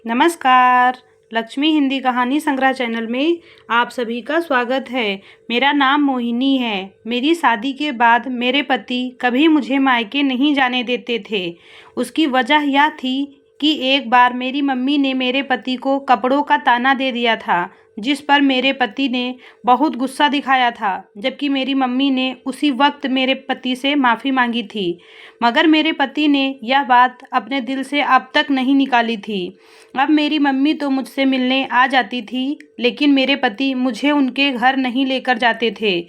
नमस्कार। लक्ष्मी हिंदी कहानी संग्रह चैनल में आप सभी का स्वागत है। मेरा नाम मोहिनी है। मेरी शादी के बाद मेरे पति कभी मुझे मायके नहीं जाने देते थे। उसकी वजह यह थी कि एक बार मेरी मम्मी ने मेरे पति को कपड़ों का ताना दे दिया था, जिस पर मेरे पति ने बहुत गुस्सा दिखाया था, जबकि मेरी मम्मी ने उसी वक्त मेरे पति से माफ़ी मांगी थी। मगर मेरे पति ने यह बात अपने दिल से अब तक नहीं निकाली थी। अब मेरी मम्मी तो मुझसे मिलने आ जाती थी, लेकिन मेरे पति मुझे उनके घर नहीं लेकर जाते थे।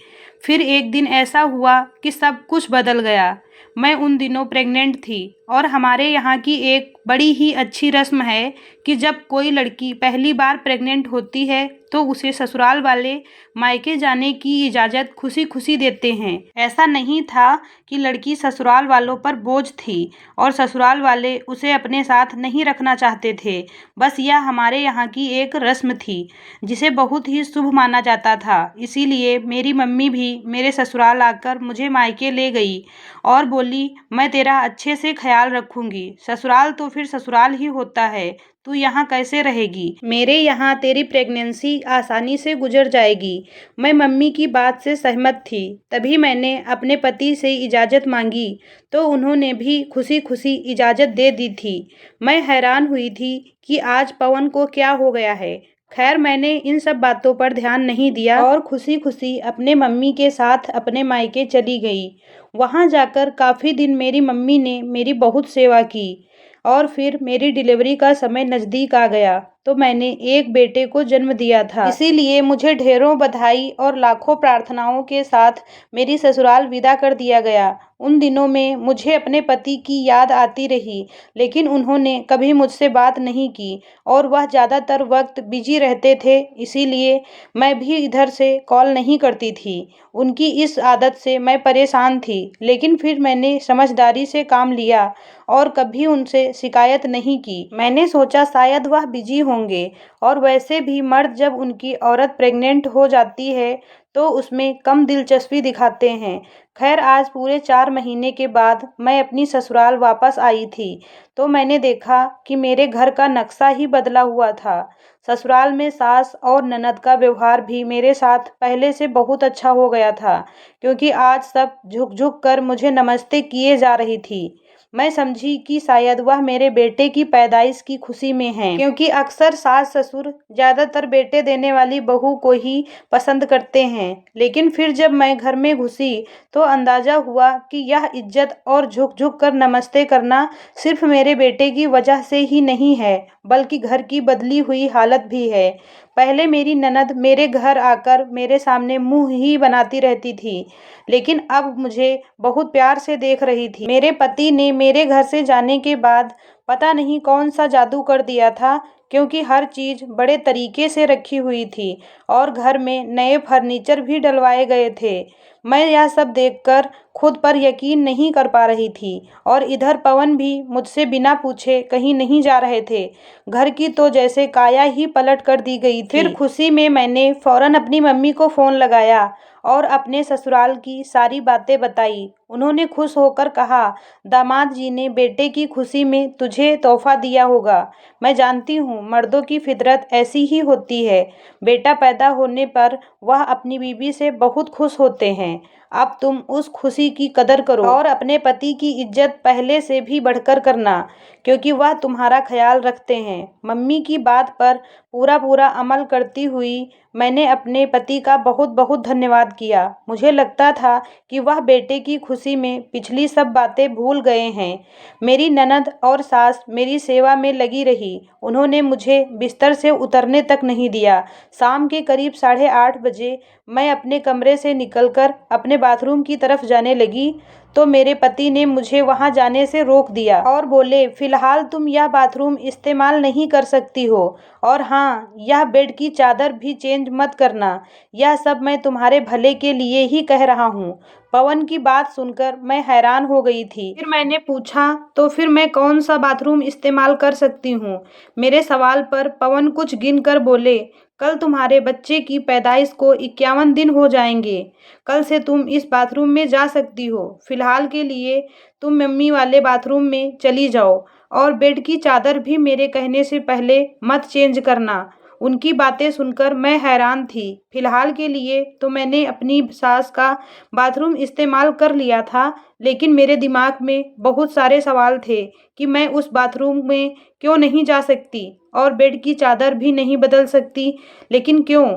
फिर एक दिन ऐसा हुआ कि सब कुछ बदल गया। मैं उन दिनों प्रेग्नेंट थी और हमारे यहाँ की एक बड़ी ही अच्छी रस्म है कि जब कोई लड़की पहली बार प्रेग्नेंट होती है तो उसे ससुराल वाले मायके जाने की इजाज़त खुशी खुशी देते हैं। ऐसा नहीं था कि लड़की ससुराल वालों पर बोझ थी और ससुराल वाले उसे अपने साथ नहीं रखना चाहते थे। बस यह हमारे यहाँ की एक रस्म थी जिसे बहुत ही शुभ माना जाता था। इसीलिए मेरी मम्मी भी मेरे ससुराल आकर मुझे मायके ले गई और बोली, मैं तेरा अच्छे से ख्याल रखूंगी। ससुराल तो फिर ससुराल ही होता है, तू यहाँ कैसे रहेगी? मेरे यहाँ तेरी प्रेगनेंसी आसानी से गुजर जाएगी। मैं मम्मी की बात से सहमत थी। तभी मैंने अपने पति से इजाज़त मांगी तो उन्होंने भी खुशी खुशी इजाज़त दे दी थी। मैं हैरान हुई थी कि आज पवन को क्या हो गया है। खैर, मैंने इन सब बातों पर ध्यान नहीं दिया और खुशी खुशी अपने मम्मी के साथ अपने मायके चली गई। वहाँ जाकर काफ़ी दिन मेरी मम्मी ने मेरी बहुत सेवा की और फिर मेरी डिलीवरी का समय नज़दीक आ गया तो मैंने एक बेटे को जन्म दिया था। इसीलिए मुझे ढेरों बधाई और लाखों प्रार्थनाओं के साथ मेरी ससुराल विदा कर दिया गया। उन दिनों में मुझे अपने पति की याद आती रही, लेकिन उन्होंने कभी मुझसे बात नहीं की और वह ज़्यादातर वक्त बिजी रहते थे। इसीलिए मैं भी इधर से कॉल नहीं करती थी। उनकी इस आदत से मैं परेशान थी, लेकिन फिर मैंने समझदारी से काम लिया और कभी उनसे शिकायत नहीं की। मैंने सोचा शायद वह बिजी होंगे और वैसे भी मर्द जब उनकी औरत प्रेग्नेंट हो जाती है तो उसमें कम दिलचस्पी दिखाते हैं। खैर, आज पूरे 4 महीने के बाद मैं अपनी ससुराल वापस आई थी तो मैंने देखा कि मेरे घर का नक्शा ही बदला हुआ था। ससुराल में सास और ननद का व्यवहार भी मेरे साथ पहले से बहुत अच्छा हो गया था, क्योंकि आज सब झुक झुक कर मुझे नमस्ते किए जा रही थी। मैं समझी कि शायद वह मेरे बेटे की पैदाइश की खुशी में हैं, क्योंकि अक्सर सास ससुर ज़्यादातर बेटे देने वाली बहू को ही पसंद करते हैं। लेकिन फिर जब मैं घर में घुसी तो अंदाज़ा हुआ कि यह इज्जत और झुक झुक कर नमस्ते करना सिर्फ मेरे बेटे की वजह से ही नहीं है, बल्कि घर की बदली हुई हालत भी है। पहले मेरी ननद मेरे घर आकर मेरे सामने मुंह ही बनाती रहती थी, लेकिन अब मुझे बहुत प्यार से देख रही थी। मेरे पति ने मेरे घर से जाने के बाद पता नहीं कौन सा जादू कर दिया था, क्योंकि हर चीज़ बड़े तरीके से रखी हुई थी और घर में नए फर्नीचर भी डलवाए गए थे। मैं यह सब देखकर खुद पर यकीन नहीं कर पा रही थी और इधर पवन भी मुझसे बिना पूछे कहीं नहीं जा रहे थे। घर की तो जैसे काया ही पलट कर दी गई थी। फिर खुशी में मैंने फौरन अपनी मम्मी को फ़ोन लगाया और अपने ससुराल की सारी बातें बताई। उन्होंने खुश होकर कहा, दामाद जी ने बेटे की खुशी में तुझे तोहफा दिया होगा। मैं जानती हूँ मर्दों की फितरत ऐसी ही होती है। बेटा पैदा होने पर वह अपनी बीवी से बहुत खुश होते हैं। अब तुम उस खुशी की कदर करो और अपने पति की इज्जत पहले से भी बढ़कर करना, क्योंकि वह तुम्हारा ख्याल रखते हैं। मम्मी की बात पर पूरा अमल करती हुई मैंने अपने पति का बहुत बहुत धन्यवाद किया। मुझे लगता था कि वह बेटे की खुशी में पिछली सब बातें भूल गए हैं। मेरी ननद और सास मेरी सेवा में लगी रही। उन्होंने मुझे बिस्तर से उतरने तक नहीं दिया। शाम के करीब 8:30 बजे मैं अपने कमरे से निकलकर अपने बाथरूम की तरफ जाने लगी तो मेरे पति ने मुझे वहां जाने से रोक दिया और बोले, फिलहाल तुम यह बाथरूम इस्तेमाल नहीं कर सकती हो, और हाँ, यह बेड की चादर भी चेंज मत करना। यह सब मैं तुम्हारे भले के लिए ही कह रहा हूँ। पवन की बात सुनकर मैं हैरान हो गई थी। फिर मैंने पूछा, तो फिर मैं कौन सा बाथरूम इस्तेमाल कर सकती हूँ? मेरे सवाल पर पवन कुछ गिनकर बोले, कल तुम्हारे बच्चे की पैदाइश को 51 दिन हो जाएंगे। कल से तुम इस बाथरूम में जा सकती हो। फ़िलहाल के लिए तुम मम्मी वाले बाथरूम में चली जाओ और बेड की चादर भी मेरे कहने से पहले मत चेंज करना। उनकी बातें सुनकर मैं हैरान थी। फ़िलहाल के लिए तो मैंने अपनी सास का बाथरूम इस्तेमाल कर लिया था, लेकिन मेरे दिमाग में बहुत सारे सवाल थे कि मैं उस बाथरूम में क्यों नहीं जा सकती और बेड की चादर भी नहीं बदल सकती। लेकिन क्यों?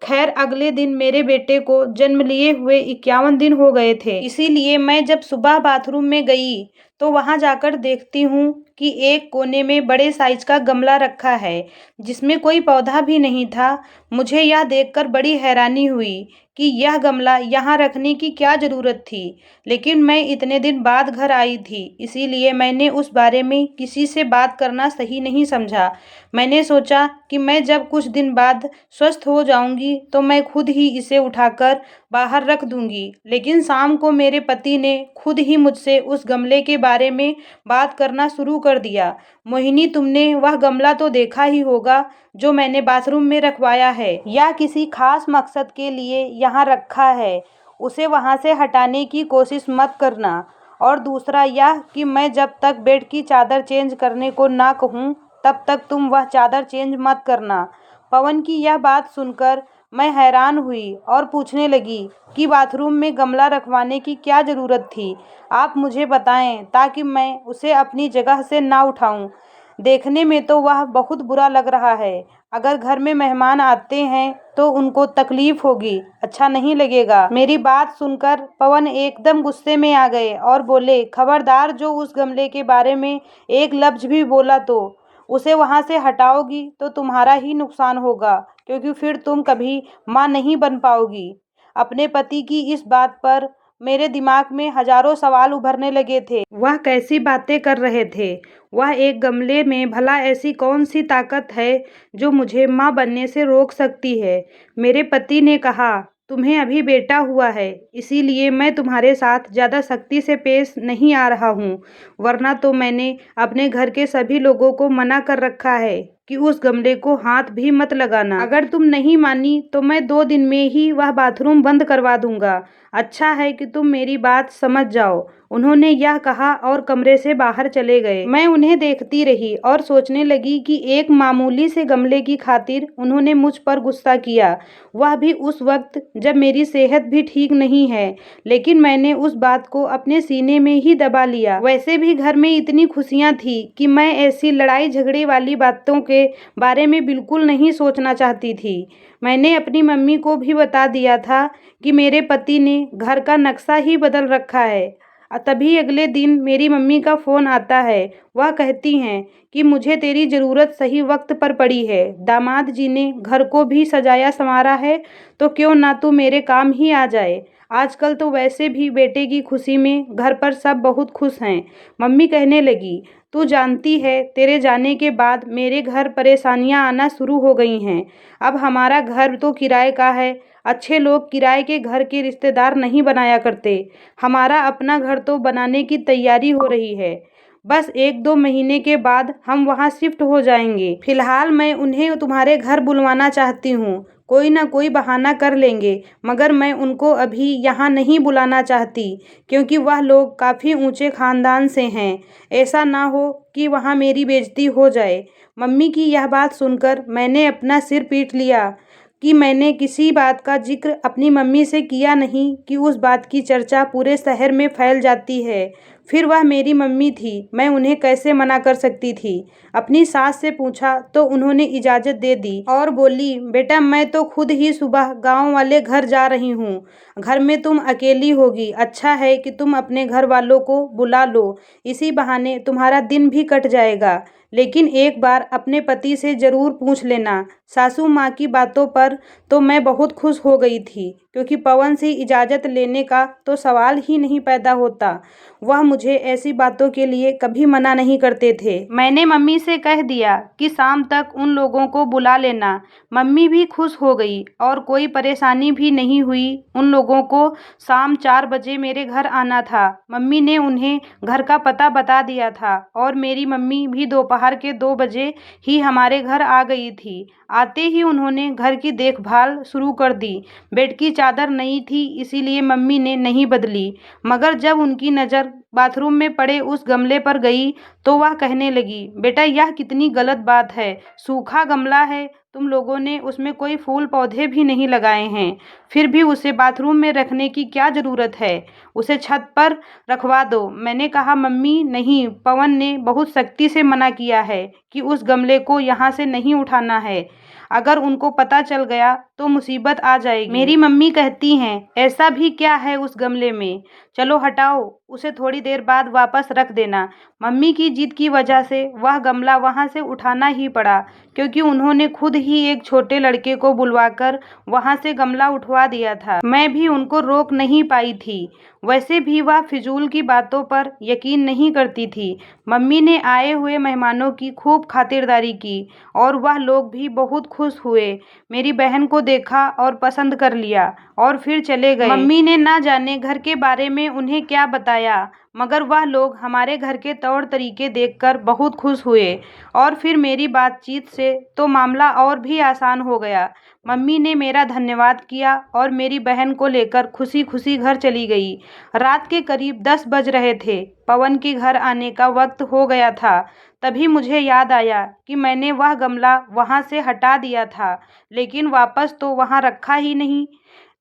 खैर, अगले दिन मेरे बेटे को जन्म लिए हुए 51 दिन हो गए थे। इसीलिए मैं जब सुबह बाथरूम में गई तो वहां जाकर देखती हूँ कि एक कोने में बड़े साइज का गमला रखा है जिसमें कोई पौधा भी नहीं था। मुझे यह देखकर बड़ी हैरानी हुई कि यह गमला यहाँ रखने की क्या ज़रूरत थी। लेकिन मैं इतने दिन बाद घर आई थी, इसीलिए मैंने उस बारे में किसी से बात करना सही नहीं समझा। मैंने सोचा कि मैं जब कुछ दिन बाद स्वस्थ हो जाऊंगी तो मैं खुद ही इसे उठाकर बाहर रख दूंगी। लेकिन शाम को मेरे पति ने खुद ही मुझसे उस गमले के बारे में बात करना शुरू कर दिया। मोहिनी, तुमने वह गमला तो देखा ही होगा जो मैंने बाथरूम में रखवाया है। या किसी खास मकसद के लिए यहाँ रखा है, उसे वहाँ से हटाने की कोशिश मत करना। और दूसरा यह कि मैं जब तक बेड की चादर चेंज करने को ना कहूँ तब तक तुम वह चादर चेंज मत करना। पवन की यह बात सुनकर मैं हैरान हुई और पूछने लगी कि बाथरूम में गमला रखवाने की क्या ज़रूरत थी। आप मुझे बताएं ताकि मैं उसे अपनी जगह से ना उठाऊं। देखने में तो वह बहुत बुरा लग रहा है। अगर घर में मेहमान आते हैं तो उनको तकलीफ होगी, अच्छा नहीं लगेगा। मेरी बात सुनकर पवन एकदम गुस्से में आ गए और बोले, खबरदार, जो उस गमले के बारे में एक लफ्ज भी बोला तो उसे वहाँ से हटाओगी तो तुम्हारा ही नुकसान होगा, क्योंकि फिर तुम कभी माँ नहीं बन पाओगी। अपने पति की इस बात पर मेरे दिमाग में हजारों सवाल उभरने लगे थे। वह कैसी बातें कर रहे थे? वह एक गमले में भला ऐसी कौन सी ताकत है जो मुझे माँ बनने से रोक सकती है? मेरे पति ने कहा, तुम्हें अभी बेटा हुआ है, इसीलिए मैं तुम्हारे साथ ज़्यादा सख्ती से पेश नहीं आ रहा हूँ, वरना तो मैंने अपने घर के सभी लोगों को मना कर रखा है कि उस गमले को हाथ भी मत लगाना। अगर तुम नहीं मानी तो मैं 2 दिन में ही वह बाथरूम बंद करवा दूंगा। अच्छा है कि तुम मेरी बात समझ जाओ। उन्होंने यह कहा और कमरे से बाहर चले गए। मैं उन्हें देखती रही और सोचने लगी कि एक मामूली से गमले की खातिर उन्होंने मुझ पर गुस्सा किया, वह भी उस वक्त जब मेरी सेहत भी ठीक नहीं है। लेकिन मैंने उस बात को अपने सीने में ही दबा लिया। वैसे भी घर में इतनी खुशियां थी कि मैं ऐसी लड़ाई झगड़े वाली बातों के बारे में बिल्कुल नहीं सोचना चाहती थी। मैंने अपनी मम्मी को भी बता दिया था कि मेरे पति ने घर का नक्शा ही बदल रखा है। तभी अगले दिन मेरी मम्मी का फ़ोन आता है। वह कहती हैं कि मुझे तेरी ज़रूरत सही वक्त पर पड़ी है। दामाद जी ने घर को भी सजाया संवारा है, तो क्यों ना तू मेरे काम ही आ जाए। आजकल तो वैसे भी बेटे की खुशी में घर पर सब बहुत खुश हैं। मम्मी कहने लगी, तू जानती है, तेरे जाने के बाद मेरे घर परेशानियां आना शुरू हो गई हैं। अब हमारा घर तो किराए का है। अच्छे लोग किराए के घर के रिश्तेदार नहीं बनाया करते। हमारा अपना घर तो बनाने की तैयारी हो रही है। बस 1-2 महीने के बाद हम वहाँ शिफ्ट हो जाएंगे। फिलहाल मैं उन्हें तुम्हारे घर बुलवाना चाहती हूँ। कोई ना कोई बहाना कर लेंगे, मगर मैं उनको अभी यहाँ नहीं बुलाना चाहती, क्योंकि वह लोग काफ़ी ऊंचे खानदान से हैं। ऐसा ना हो कि वहाँ मेरी बेइज्जती हो जाए। मम्मी की यह बात सुनकर मैंने अपना सिर पीट लिया कि मैंने किसी बात का जिक्र अपनी मम्मी से किया नहीं कि उस बात की चर्चा पूरे शहर में फैल जाती है। फिर वह मेरी मम्मी थी, मैं उन्हें कैसे मना कर सकती थी। अपनी सास से पूछा तो उन्होंने इजाज़त दे दी और बोली, बेटा, मैं तो खुद ही सुबह गांव वाले घर जा रही हूँ। घर में तुम अकेली होगी, अच्छा है कि तुम अपने घर वालों को बुला लो, इसी बहाने तुम्हारा दिन भी कट जाएगा। लेकिन एक बार अपने पति से ज़रूर पूछ लेना। सासू माँ की बातों पर तो मैं बहुत खुश हो गई थी, क्योंकि पवन से इजाज़त लेने का तो सवाल ही नहीं पैदा होता। वह मुझे ऐसी बातों के लिए कभी मना नहीं करते थे। मैंने मम्मी से कह दिया कि शाम तक उन लोगों को बुला लेना। मम्मी भी खुश हो गई और कोई परेशानी भी नहीं हुई। उन लोगों को शाम 4 बजे मेरे घर आना था। मम्मी ने उन्हें घर का पता बता दिया था और मेरी मम्मी भी दोपहर के 2 बजे ही हमारे घर आ गई थी। आते ही उन्होंने घर की देखभाल शुरू कर दी। बेड की चादर नई थी, इसीलिए मम्मी ने नहीं बदली। मगर जब उनकी नज़र बाथरूम में पड़े उस गमले पर गई तो वह कहने लगी, बेटा यह कितनी गलत बात है। सूखा गमला है, तुम लोगों ने उसमें कोई फूल पौधे भी नहीं लगाए हैं, फिर भी उसे बाथरूम में रखने की क्या ज़रूरत है। उसे छत पर रखवा दो। मैंने कहा, मम्मी नहीं, पवन ने बहुत सख्ती से मना किया है कि उस गमले को यहाँ से नहीं उठाना है। अगर उनको पता चल गया तो मुसीबत आ जाएगी। मेरी मम्मी कहती हैं, ऐसा भी क्या है उस गमले में, चलो हटाओ, उसे थोड़ी देर बाद वापस रख देना। मम्मी की जिद की वजह से वह गमला वहाँ से उठाना ही पड़ा, क्योंकि उन्होंने खुद ही एक छोटे लड़के को बुलवाकर वहाँ से गमला उठवा दिया था। मैं भी उनको रोक नहीं पाई थी। वैसे भी वह फिजूल की बातों पर यकीन नहीं करती थी। मम्मी ने आए हुए मेहमानों की खूब खातिरदारी की और वह लोग भी बहुत खुश हुए। मेरी बहन को देखा और पसंद कर लिया और फिर चले गए। मम्मी ने ना जाने घर के बारे में उन्हें क्या बताया, मगर वह लोग हमारे घर के तौर तरीके देखकर बहुत खुश हुए और फिर मेरी बातचीत से तो मामला और भी आसान हो गया। मम्मी ने मेरा धन्यवाद किया और मेरी बहन को लेकर खुशी खुशी घर चली गई। रात के करीब 10 बज रहे थे। पवन के घर आने का वक्त हो गया था। तभी मुझे याद आया कि मैंने वह गमला वहाँ से हटा दिया था, लेकिन वापस तो वहाँ रखा ही नहीं।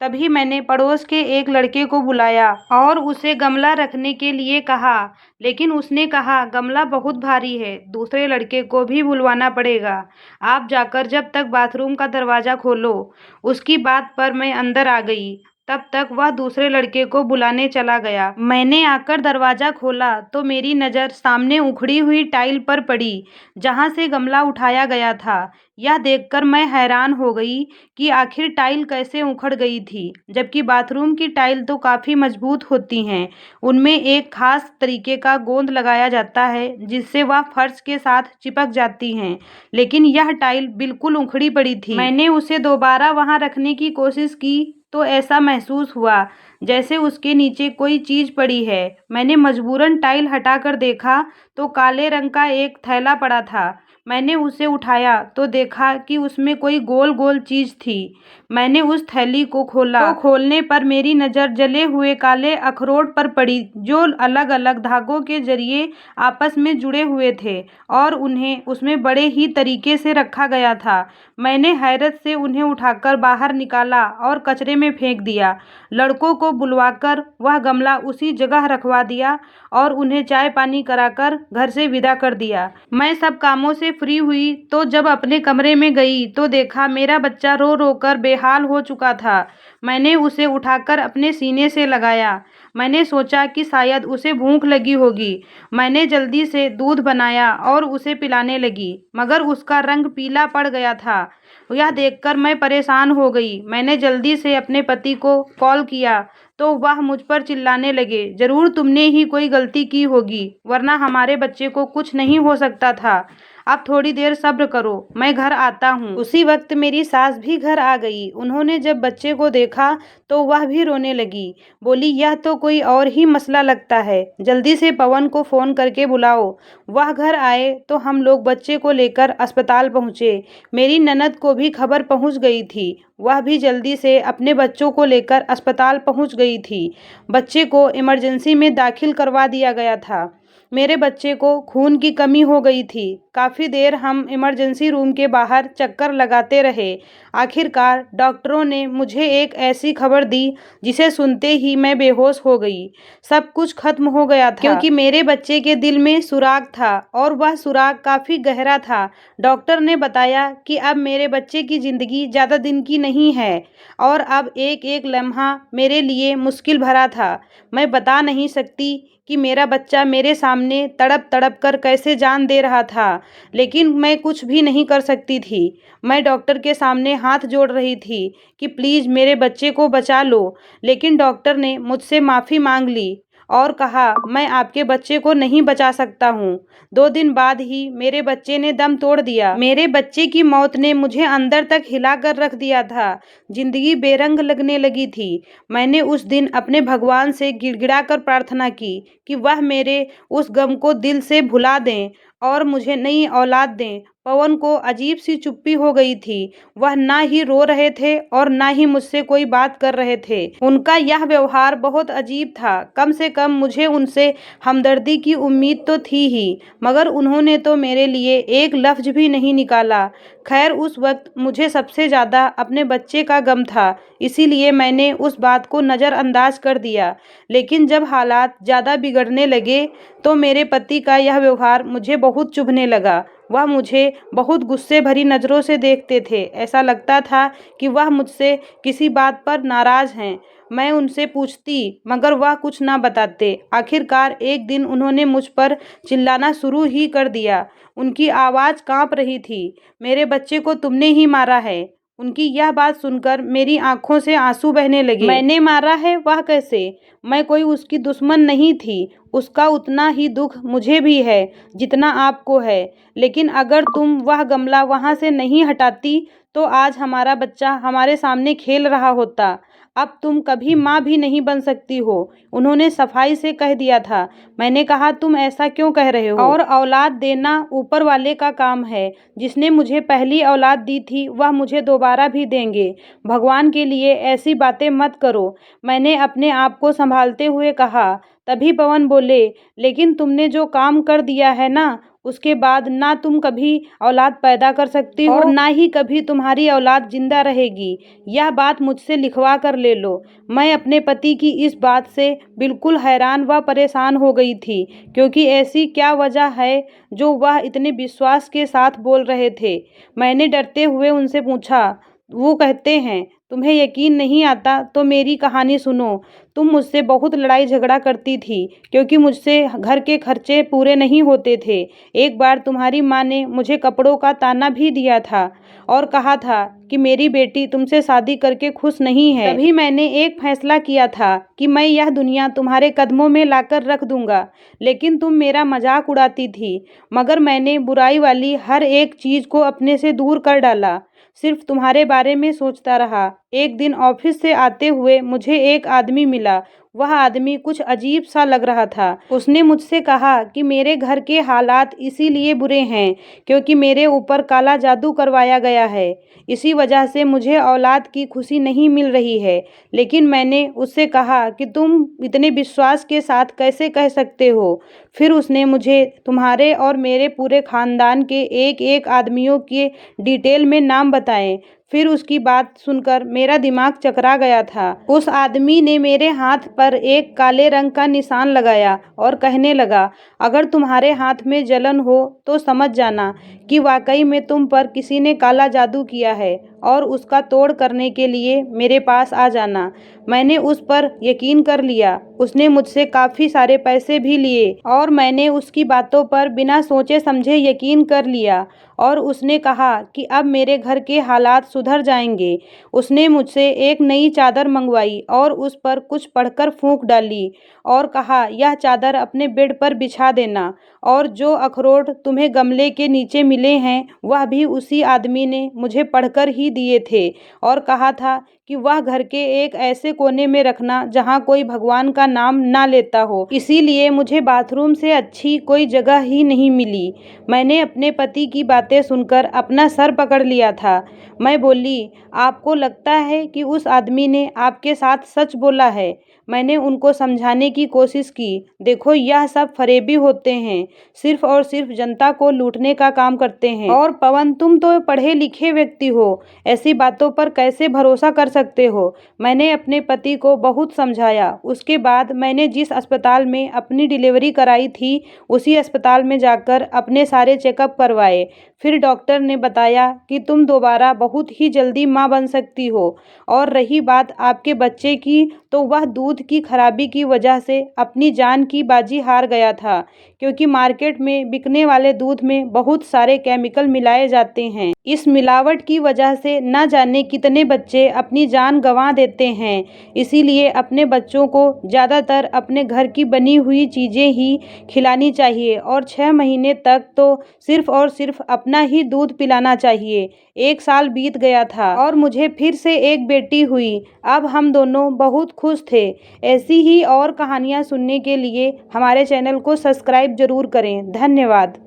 तभी मैंने पड़ोस के एक लड़के को बुलाया और उसे गमला रखने के लिए कहा, लेकिन उसने कहा गमला बहुत भारी है, दूसरे लड़के को भी बुलवाना पड़ेगा। आप जाकर जब तक बाथरूम का दरवाज़ा खोलो। उसकी बात पर मैं अंदर आ गई। तब तक वह दूसरे लड़के को बुलाने चला गया। मैंने आकर दरवाज़ा खोला तो मेरी नज़र सामने उखड़ी हुई टाइल पर पड़ी, जहाँ से गमला उठाया गया था। यह देखकर मैं हैरान हो गई कि आखिर टाइल कैसे उखड़ गई थी, जबकि बाथरूम की टाइल तो काफ़ी मजबूत होती हैं। उनमें एक खास तरीके का गोंद लगाया जाता है जिससे वह फर्श के साथ चिपक जाती हैं, लेकिन यह टाइल बिल्कुल उखड़ी पड़ी थी। मैंने उसे दोबारा वहां रखने की कोशिश की तो ऐसा महसूस हुआ जैसे उसके नीचे कोई चीज़ पड़ी है। मैंने मजबूरन टाइल हटाकर देखा तो काले रंग का एक थैला पड़ा था। मैंने उसे उठाया तो देखा कि उसमें कोई गोल गोल चीज़ थी। मैंने उस थैली को खोला तो खोलने पर मेरी नज़र जले हुए काले अखरोट पर पड़ी, जो अलग अलग धागों के जरिए आपस में जुड़े हुए थे और उन्हें उसमें बड़े ही तरीके से रखा गया था। मैंने हैरत से उन्हें उठाकर बाहर निकाला और कचरे में फेंक दिया। लड़कों को बुलवाकर वह गमला उसी जगह रखवा दिया और उन्हें चाय पानी कराकर घर से विदा कर दिया। मैं सब कामों से फ्री हुई तो जब अपने कमरे में गई तो देखा मेरा बच्चा रो रो कर बेहाल हो चुका था। मैंने उसे उठाकर अपने सीने से लगाया। मैंने सोचा कि शायद उसे भूख लगी होगी। मैंने जल्दी से दूध बनाया और उसे पिलाने लगी, मगर उसका रंग पीला पड़ गया था। यह देखकर मैं परेशान हो गई। मैंने जल्दी से अपने पति को कॉल किया तो वह मुझ पर चिल्लाने लगे, ज़रूर तुमने ही कोई गलती की होगी, वरना हमारे बच्चे को कुछ नहीं हो सकता था। आप थोड़ी देर सब्र करो, मैं घर आता हूँ। उसी वक्त मेरी सास भी घर आ गई। उन्होंने जब बच्चे को देखा तो वह भी रोने लगी। बोली, यह तो कोई और ही मसला लगता है, जल्दी से पवन को फ़ोन करके बुलाओ। वह घर आए तो हम लोग बच्चे को लेकर अस्पताल पहुँचे। मेरी ननद को भी खबर पहुँच गई थी। वह भी जल्दी से अपने बच्चों को लेकर अस्पताल पहुँच गई थी। बच्चे को इमरजेंसी में दाखिल करवा दिया गया था। मेरे बच्चे को खून की कमी हो गई थी। काफ़ी देर हम इमरजेंसी रूम के बाहर चक्कर लगाते रहे। आखिरकार डॉक्टरों ने मुझे एक ऐसी खबर दी जिसे सुनते ही मैं बेहोश हो गई। सब कुछ खत्म हो गया था, क्योंकि मेरे बच्चे के दिल में सुराग था और वह सुराग काफ़ी गहरा था। डॉक्टर ने बताया कि अब मेरे बच्चे की ज़िंदगी ज़्यादा दिन की नहीं है और अब एक एक लम्हा मेरे लिए मुश्किल भरा था। मैं बता नहीं सकती कि मेरा बच्चा मेरे सामने तड़प तड़प कर कैसे जान दे रहा था, लेकिन मैं कुछ भी नहीं कर सकती थी। मैं डॉक्टर के सामने हाथ जोड़ रही थी कि प्लीज़ मेरे बच्चे को बचा लो, लेकिन डॉक्टर ने मुझसे माफ़ी मांग ली और कहा, मैं आपके बच्चे को नहीं बचा सकता हूँ। 2 दिन बाद ही मेरे बच्चे ने दम तोड़ दिया। मेरे बच्चे की मौत ने मुझे अंदर तक हिला कर रख दिया था। जिंदगी बेरंग लगने लगी थी। मैंने उस दिन अपने भगवान से गिड़गिड़ा कर प्रार्थना की कि वह मेरे उस गम को दिल से भुला दें और मुझे नई औलाद दें। पवन को अजीब सी चुप्पी हो गई थी। वह ना ही रो रहे थे और ना ही मुझसे कोई बात कर रहे थे। उनका यह व्यवहार बहुत अजीब था। कम से कम मुझे उनसे हमदर्दी की उम्मीद तो थी ही, मगर उन्होंने तो मेरे लिए एक लफ्ज भी नहीं निकाला। खैर, उस वक्त मुझे सबसे ज़्यादा अपने बच्चे का गम था, इसीलिए मैंने उस बात को नज़रअंदाज कर दिया। लेकिन जब हालात ज़्यादा बिगड़ने लगे तो मेरे पति का यह व्यवहार मुझे बहुत चुभने लगा। वह मुझे बहुत गुस्से भरी नज़रों से देखते थे। ऐसा लगता था कि वह मुझसे किसी बात पर नाराज़ हैं। मैं उनसे पूछती, मगर वह कुछ ना बताते। आखिरकार एक दिन उन्होंने मुझ पर चिल्लाना शुरू ही कर दिया। उनकी आवाज़ काँप रही थी। मेरे बच्चे को तुमने ही मारा है। उनकी यह बात सुनकर मेरी आंखों से आंसू बहने लगे। मैंने मारा है? वह कैसे? मैं कोई उसकी दुश्मन नहीं थी। उसका उतना ही दुख मुझे भी है जितना आपको है। लेकिन अगर तुम वह गमला वहाँ से नहीं हटाती तो आज हमारा बच्चा हमारे सामने खेल रहा होता। अब तुम कभी माँ भी नहीं बन सकती हो, उन्होंने सफाई से कह दिया था। मैंने कहा, तुम ऐसा क्यों कह रहे हो? और औलाद देना ऊपर वाले का काम है। जिसने मुझे पहली औलाद दी थी वह मुझे दोबारा भी देंगे। भगवान के लिए ऐसी बातें मत करो, मैंने अपने आप को संभालते हुए कहा। तभी पवन बोले, लेकिन तुमने जो काम कर दिया है ना, उसके बाद ना तुम कभी औलाद पैदा कर सकती हो और ना ही कभी तुम्हारी औलाद जिंदा रहेगी। यह बात मुझसे लिखवा कर ले लो। मैं अपने पति की इस बात से बिल्कुल हैरान व परेशान हो गई थी, क्योंकि ऐसी क्या वजह है जो वह इतने विश्वास के साथ बोल रहे थे। मैंने डरते हुए उनसे पूछा। वो कहते हैं, तुम्हें यकीन नहीं आता तो मेरी कहानी सुनो। तुम मुझसे बहुत लड़ाई झगड़ा करती थी क्योंकि मुझसे घर के खर्चे पूरे नहीं होते थे। एक बार तुम्हारी माँ ने मुझे कपड़ों का ताना भी दिया था और कहा था कि मेरी बेटी तुमसे शादी करके खुश नहीं है। तभी मैंने एक फैसला किया था कि मैं यह दुनिया तुम्हारे कदमों में लाकर रख दूंगा। लेकिन तुम मेरा मजाक उड़ाती थी, मगर मैंने बुराई वाली हर एक चीज़ को अपने से दूर कर डाला। सिर्फ तुम्हारे बारे में सोचता रहा। एक दिन ऑफिस से आते हुए मुझे एक आदमी मिला। वह आदमी कुछ अजीब सा लग रहा था। उसने मुझसे कहा कि मेरे घर के हालात इसीलिए बुरे हैं क्योंकि मेरे ऊपर काला जादू करवाया गया है। इसी वजह से मुझे औलाद की खुशी नहीं मिल रही है। लेकिन मैंने उससे कहा कि तुम इतने विश्वास के साथ कैसे कह सकते हो? फिर उसने मुझे तुम्हारे और मेरे पूरे खानदान के एक एक आदमियों के डिटेल में नाम बताए। फिर उसकी बात सुनकर मेरा दिमाग चकरा गया था। उस आदमी ने मेरे हाथ पर एक काले रंग का निशान लगाया और कहने लगा, अगर तुम्हारे हाथ में जलन हो तो समझ जाना कि वाकई में तुम पर किसी ने काला जादू किया है और उसका तोड़ करने के लिए मेरे पास आ जाना। मैंने उस पर यकीन कर लिया। उसने मुझसे काफ़ी सारे पैसे भी लिए और मैंने उसकी बातों पर बिना सोचे समझे यकीन कर लिया और उसने कहा कि अब मेरे घर के हालात सुधर जाएंगे। उसने मुझसे एक नई चादर मंगवाई और उस पर कुछ पढ़कर फूंक डाली और कहा, यह चादर अपने बेड पर बिछा देना और जो अखरोट तुम्हें गमले के नीचे मिले हैं वह भी उसी आदमी ने मुझे पढ़कर ही दिए थे और कहा था कि वह घर के एक ऐसे कोने में रखना जहाँ कोई भगवान का नाम ना लेता हो। इसीलिए मुझे बाथरूम से अच्छी कोई जगह ही नहीं मिली। मैंने अपने पति की बातें सुनकर अपना सर पकड़ लिया था। मैं बोली, आपको लगता है कि उस आदमी ने आपके साथ सच बोला है? मैंने उनको समझाने की कोशिश की। देखो, यह सब फरेबी होते हैं, सिर्फ और सिर्फ जनता को लूटने का काम करते हैं। और पवन, तुम तो पढ़े लिखे व्यक्ति हो, ऐसी बातों पर कैसे भरोसा कर सकते हो? मैंने अपने पति को बहुत समझाया। उसके बाद मैंने जिस अस्पताल में अपनी डिलीवरी कराई थी उसी अस्पताल में जाकर अपने सारे चेकअप करवाए। फिर डॉक्टर ने बताया कि तुम दोबारा बहुत ही जल्दी माँ बन सकती हो। और रही बात आपके बच्चे की, तो वह दूध की खराबी की वजह से अपनी जान की बाजी हार गया था, क्योंकि मार्केट में बिकने वाले दूध में बहुत सारे केमिकल मिलाए जाते हैं। इस मिलावट की वजह से न जाने कितने बच्चे अपनी जान गंवा देते हैं। इसीलिए अपने बच्चों को ज़्यादातर अपने घर की बनी हुई चीज़ें ही खिलानी चाहिए और 6 महीने तक तो सिर्फ और सिर्फ अपना ही दूध पिलाना चाहिए। 1 साल बीत गया था और मुझे फिर से एक बेटी हुई। अब हम दोनों बहुत खुश थे। ऐसी ही और कहानियाँ सुनने के लिए हमारे चैनल को सब्सक्राइब जरूर करें। धन्यवाद।